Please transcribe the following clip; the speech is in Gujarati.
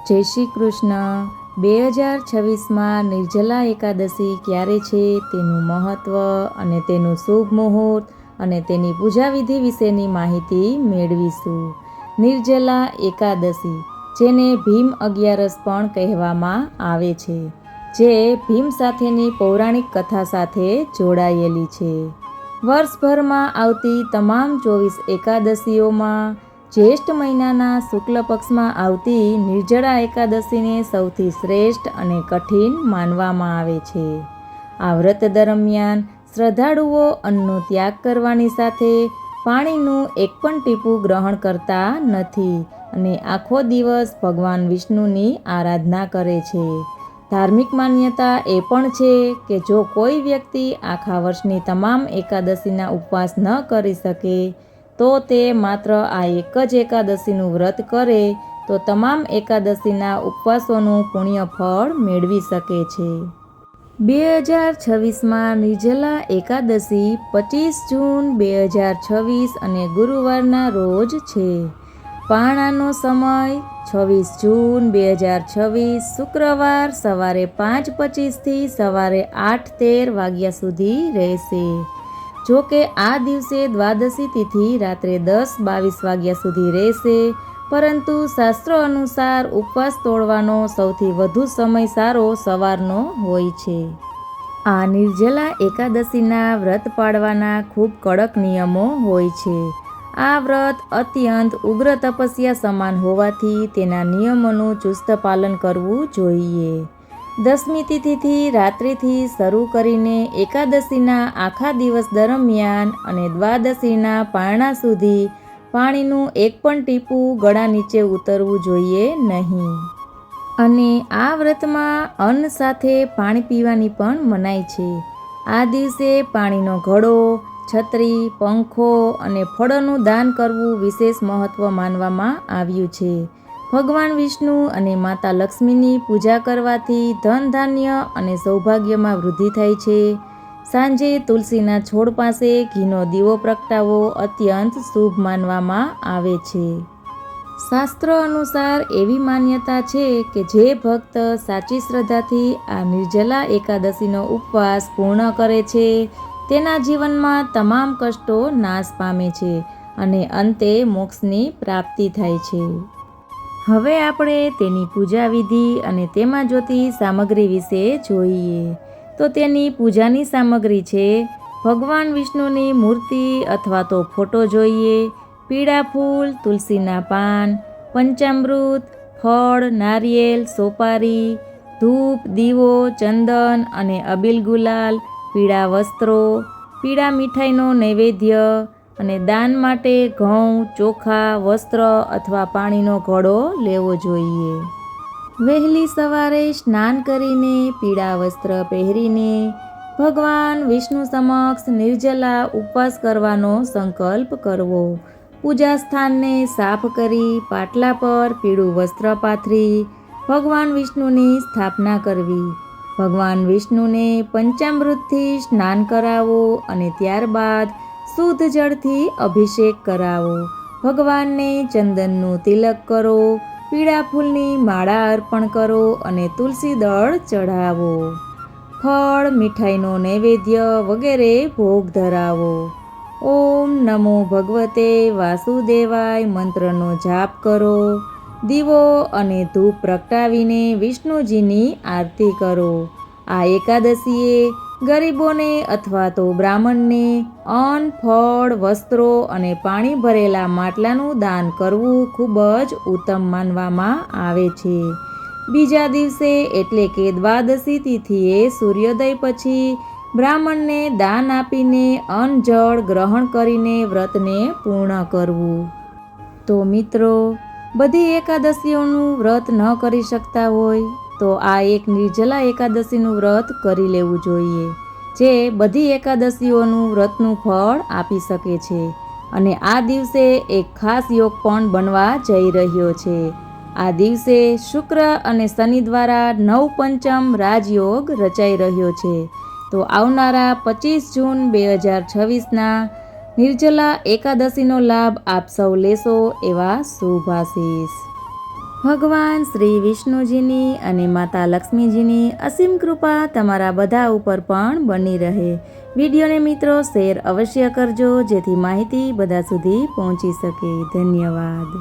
જય શ્રી કૃષ્ણ। 2026માં નિર્જલા એકાદશી ક્યારે છે, તેનું મહત્ત્વ અને તેનું શુભ મુહૂર્ત અને તેની પૂજાવિધિ વિશેની માહિતી મેળવીશું। નિર્જલા એકાદશી, જેને ભીમ અગિયારસ પણ કહેવામાં આવે છે, જે ભીમ સાથેની પૌરાણિક કથા સાથે જોડાયેલી છે। વર્ષભરમાં આવતી તમામ 24 એકાદશીઓમાં જ્યેષ્ઠ મહિનાના શુક્લ પક્ષમાં આવતી નિર્જળા એકાદશીને સૌથી શ્રેષ્ઠ અને કઠિન માનવામાં આવે છે। આ વ્રત દરમિયાન શ્રદ્ધાળુઓ અન્નનો ત્યાગ કરવાની સાથે પાણીનું એક પણ ટીપું ગ્રહણ કરતા નથી અને આખો દિવસ ભગવાન વિષ્ણુની આરાધના કરે છે। ધાર્મિક માન્યતા એ પણ છે કે જો કોઈ વ્યક્તિ આખા વર્ષની તમામ એકાદશીના ઉપવાસ ન કરી શકે, તો તે માત્ર આ એક જ એકાદશીનું વ્રત કરે તો તમામ એકાદશીના ઉપવાસોનું પુણ્ય ફળ મેળવી શકે છે। 2026માં નિર્જલા એકાદશી 25 જૂન 2026 અને ગુરુવારના રોજ છે। પારણાનો સમય 26 જૂન 2026 શુક્રવાર સવારે 5:25થી સવારે 8:13 વાગ્યા સુધી રહેશે। જો કે આ દિવસે દ્વાદશી તિથિ રાત્રે 10:22 વાગ્યા સુધી રહેશે, પરંતુ શાસ્ત્રો અનુસાર ઉપવાસ તોડવાનો સૌથી વધુ સમય સારો સવારનો હોય છે। આ નિર્જલા એકાદશીના વ્રત પાળવાના ખૂબ કડક નિયમો હોય છે। આ વ્રત અત્યંત ઉગ્ર તપસ્યા સમાન હોવાથી તેના નિયમોનું ચુસ્ત પાલન કરવું જોઈએ। દસમી તિથિથી રાત્રિથી શરૂ કરીને એકાદશીના આખા દિવસ દરમિયાન અને દ્વાદશીના પારણા સુધી પાણીનું એક પણ ટીપું ગળા નીચે ઉતરવું જોઈએ નહીં। અને આ વ્રતમાં અન્ન સાથે પાણી પીવાની પણ મનાઈ છે। આ દિવસે પાણીનો ઘડો, છત્રી, પંખો અને ફળોનું દાન કરવું વિશેષ મહત્ત્વ માનવામાં આવ્યું છે। ભગવાન વિષ્ણુ અને માતા લક્ષ્મીની પૂજા કરવાથી ધન, ધાન્ય અને સૌભાગ્યમાં વૃદ્ધિ થાય છે। સાંજે તુલસીના છોડ પાસે ઘીનો દીવો પ્રગટાવવો અત્યંત શુભ માનવામાં આવે છે। શાસ્ત્ર અનુસાર એવી માન્યતા છે કે જે ભક્ત સાચી શ્રદ્ધાથી આ નિર્જલા એકાદશીનો ઉપવાસ પૂર્ણ કરે છે, તેના જીવનમાં તમામ કષ્ટો નાશ પામે છે અને અંતે મોક્ષની પ્રાપ્તિ થાય છે। હવે આપણે તેની પૂજા વિધિ અને તેમાં જોતી સામગ્રી વિશે જોઈએ। તો તેની પૂજાની સામગ્રી છે: ભગવાન વિષ્ણુની મૂર્તિ અથવા તો ફોટો જોઈએ, પીળા ફૂલ, તુલસીના પાન, પંચામૃત, ફળ, નારિયેળ, સોપારી, ધૂપ, દીવો, ચંદન અને અબીલ ગુલાલ, પીળા વસ્ત્રો, પીળા મીઠાઈનો નૈવેદ્ય અને દાન માટે ઘઉં, ચોખા, વસ્ત્ર અથવા પાણીનો ઘડો લેવો જોઈએ। વહેલી સવારે સ્નાન કરીને પીળા વસ્ત્ર પહેરીને ભગવાન વિષ્ણુ સમક્ષ નિર્જલા ઉપવાસ કરવાનો સંકલ્પ કરવો। પૂજા સ્થાનને સાફ કરી પાટલા પર પીળું વસ્ત્ર પાથરી ભગવાન વિષ્ણુની સ્થાપના કરવી। ભગવાન વિષ્ણુને પંચામૃતથી સ્નાન કરાવો અને ત્યારબાદ શુદ્ધ જળથી અભિષેક કરાવો। ભગવાનને ચંદનનું તિલક કરો, પીળા ફૂલની માળા અર્પણ કરો અને તુલસી દળ ચઢાવો। ફળ, મીઠાઈનો નૈવેદ્ય વગેરે ભોગ ધરાવો। ઓમ નમો ભગવતે વાસુદેવાય મંત્રનો જાપ કરો। દીવો અને ધૂપ પ્રગટાવીને વિષ્ણુજીની આરતી કરો। આ એકાદશીએ ગરીબોને અથવા તો બ્રાહ્મણને અન્ન, ફળ, વસ્ત્રો અને પાણી ભરેલા માટલાનું દાન કરવું ખૂબ જ ઉત્તમ માનવામાં આવે છે। બીજા દિવસે એટલે કે દ્વાદશી તિથિએ સૂર્યોદય પછી બ્રાહ્મણને દાન આપીને અન્ન જળ ગ્રહણ કરીને વ્રતને પૂર્ણ કરવું। તો મિત્રો, બધી એકાદશીઓનું વ્રત ન કરી શકતા હોય તો આ એક નિર્જલા એકાદશીનું વ્રત કરી લેવું જોઈએ, જે બધી એકાદશીઓનું વ્રતનું ફળ આપી શકે છે। અને આ દિવસે એક ખાસ યોગ પણ બનવા જઈ રહ્યો છે। આ દિવસે શુક્ર અને શનિ દ્વારા નવપંચમ રાજયોગ રચાઈ રહ્યો છે। તો આવનારા 25 જૂન 2026ના નિર્જલા એકાદશીનો લાભ આપ સૌ લેશો એવા શુભ આશીષ। ભગવાન શ્રી વિષ્ણુજીની અને માતા લક્ષ્મીજીની અસીમ કૃપા તમારા બધા ઉપર પણ બની રહે. વિડીયોને મિત્રો શેર અવશ્ય કરજો જેથી માહિતી બધા સુધી પહોંચી શકે. ધન્યવાદ.